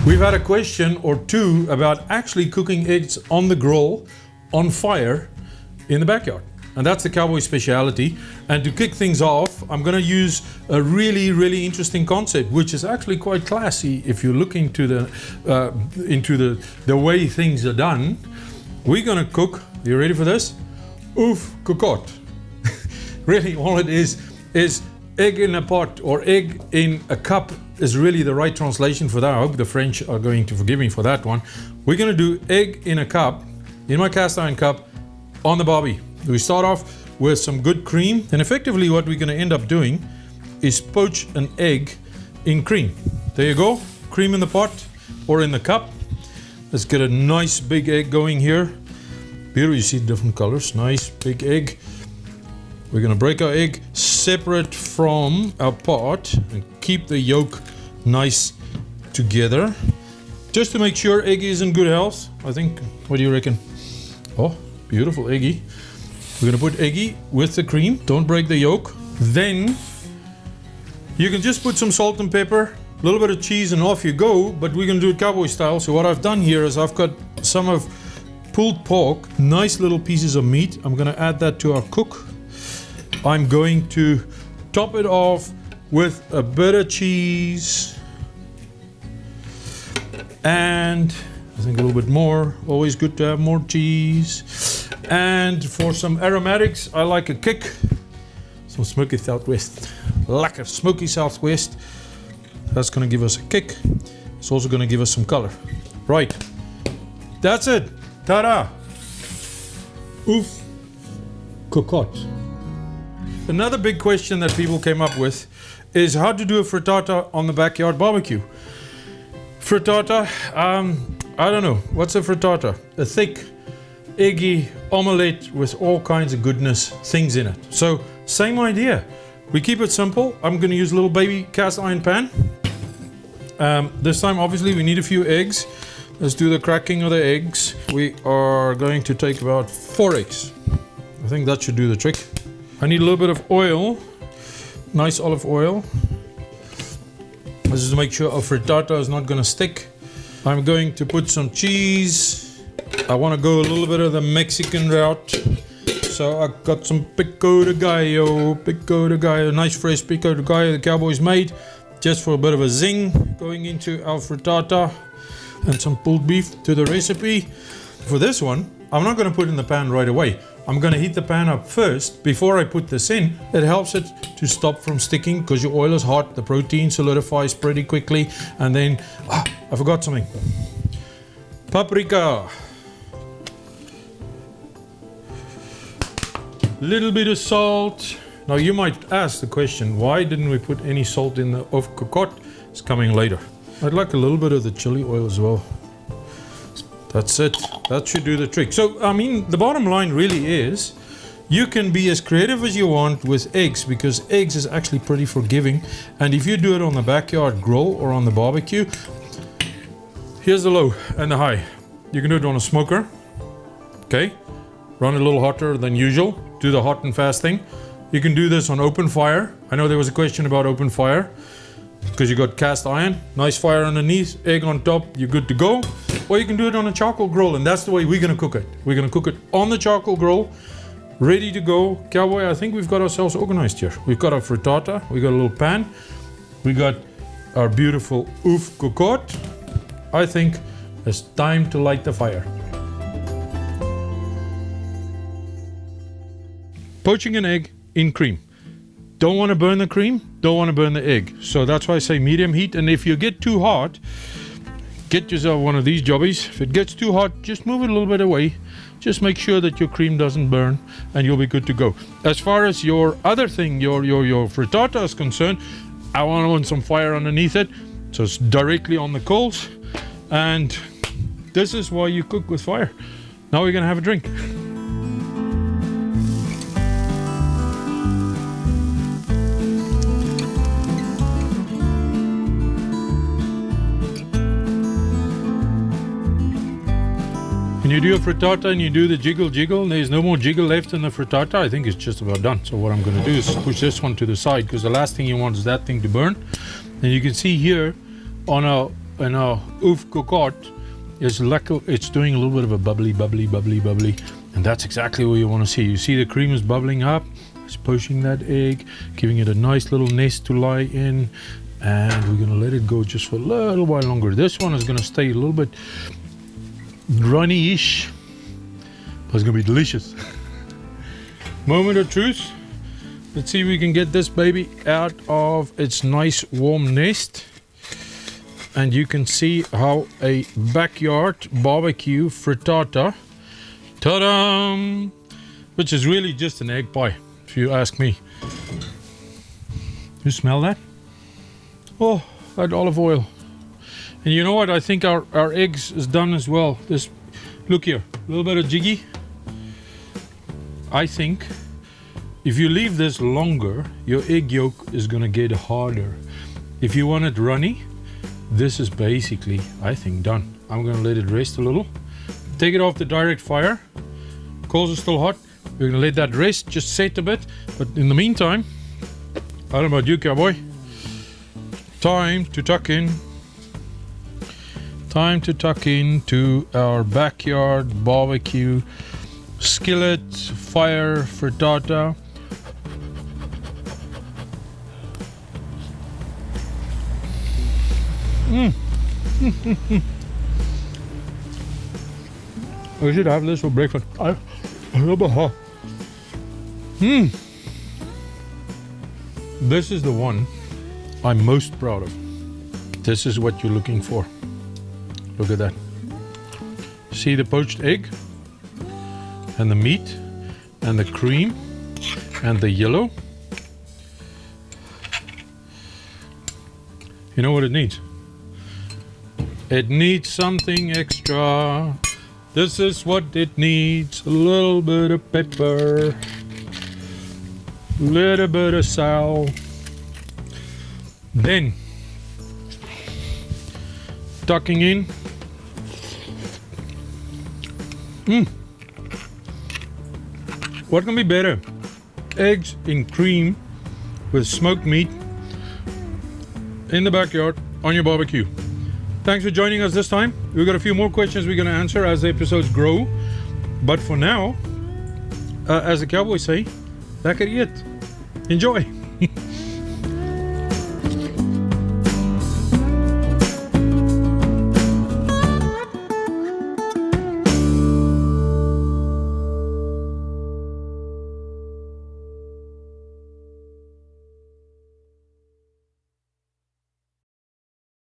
We've had a question or two about actually cooking eggs on the grill, on fire, in the backyard. And that's the Cowboy speciality. And to kick things off, I'm going to use a really, really interesting concept, which is actually quite classy if you look into the way things are done. We're going to cook, you ready for this? Oeuf cocotte. Really, all it is egg in a pot, or egg in a cup is really the right translation for that. I hope the French are going to forgive me for that one. We're going to do egg in a cup, in my cast iron cup, on the barbie. We start off with some good cream, and effectively what we're going to end up doing is poach an egg in cream. There you go, cream in the pot or in the cup. Let's get a nice big egg going here. Here you see different colors, nice big egg. We're going to break our egg separate from our pot and keep the yolk nice together, just to make sure egg is in good health, I think. What do you reckon? Oh, beautiful eggy. We're going to put eggy with the cream. Don't break the yolk. Then you can just put some salt and pepper, a little bit of cheese, and off you go. But we're going to do it Cowboy style. So what I've done here is I've got some of pulled pork, nice little pieces of meat. I'm going to add that to our cook. I'm going to top it off with a bit of cheese and I think a little bit more. Always good to have more cheese. And for some aromatics, I like a kick. Some smoky southwest. Lekker smoky southwest. That's going to give us a kick. It's also going to give us some color. Right. That's it. Ta-da! Oeuf cocotte. Another big question that people came up with is how to do a frittata on the backyard barbecue. Frittata, I don't know. What's a frittata? A thick, eggy omelette with all kinds of goodness things in it. So, same idea. We keep it simple. I'm going to use a little baby cast iron pan. This time, obviously, we need a few eggs. Let's do the cracking of the eggs. We are going to take about 4 eggs. I think that should do the trick. I need a little bit of oil, nice olive oil. This is to make sure our frittata is not going to stick. I'm going to put some cheese. I want to go a little bit of the Mexican route. So I got some pico de gallo, nice fresh pico de gallo the Cowboys made, just for a bit of a zing going into our frittata, and some pulled beef to the recipe. For this one, I'm not going to put it in the pan right away. I'm going to heat the pan up first before I put this in. It helps it to stop from sticking because your oil is hot, the protein solidifies pretty quickly. And then, I forgot something. Paprika. Little bit of salt. Now you might ask the question, why didn't we put any salt in the oeuf cocotte? It's coming later. I'd like a little bit of the chili oil as well. That's it. That should do the trick. So, I mean, the bottom line really is you can be as creative as you want with eggs, because eggs is actually pretty forgiving. And if you do it on the backyard grill or on the barbecue, here's the low and the high. You can do it on a smoker. Okay. Run a little hotter than usual. Do the hot and fast thing. You can do this on open fire. I know there was a question about open fire, because you got cast iron, nice fire underneath, egg on top, you're good to go. Or you can do it on a charcoal grill, and that's the way we're going to cook it. We're going to cook it on the charcoal grill, ready to go. Cowboy, I think we've got ourselves organized here. We've got our frittata, we got a little pan, we got our beautiful oeuf cocotte. I think it's time to light the fire. Poaching an egg in cream. Don't want to burn the cream, don't want to burn the egg. So that's why I say medium heat. And if you get too hot, get yourself one of these jobbies. If it gets too hot, just move it a little bit away. Just make sure that your cream doesn't burn and you'll be good to go. As far as your other thing, your frittata is concerned, I want some fire underneath it. So it's directly on the coals. And this is why you cook with fire. Now we're going to have a drink. When you do a frittata and you do the jiggle, and there's no more jiggle left in the frittata, I think it's just about done. So what I'm going to do is push this one to the side, because the last thing you want is that thing to burn. And you can see here on our and our oeuf cocotte is lekker. It's doing a little bit of a bubbly, and that's exactly what you want to see. You see the cream is bubbling up. It's pushing that egg, giving it a nice little nest to lie in, and we're gonna let it go just for a little while longer. This one is gonna stay a little bit runny-ish, but it's gonna be delicious. Moment of truth. Let's see if we can get this baby out of its nice warm nest. And you can see how a backyard barbecue frittata, ta-da, which is really just an egg pie, if you ask me. You smell that? Oh, that olive oil. And you know what? I think our eggs is done as well. This, look here, a little bit of jiggy. I think if you leave this longer, your egg yolk is gonna get harder. If you want it runny, this is basically, I think, done. I'm gonna let it rest a little. Take it off the direct fire. Coals are still hot. We're gonna let that rest, just set a bit. But in the meantime, I don't know about you, cowboy. Time to tuck in. Time to tuck into our backyard barbecue skillet fire frittata. I should have this for breakfast. I love it. This is the one I'm most proud of. This is what you're looking for. Look at that. See the poached egg? And the meat? And the cream? And the yellow? You know what it needs? It needs something extra. This is what it needs. A little bit of pepper. A little bit of salt. Then, tucking in. What can be better? Eggs in cream with smoked meat in the backyard on your barbecue. Thanks for joining us this time. We've got a few more questions we're going to answer as the episodes grow. But for now, as the cowboys say, lekker eet. Enjoy.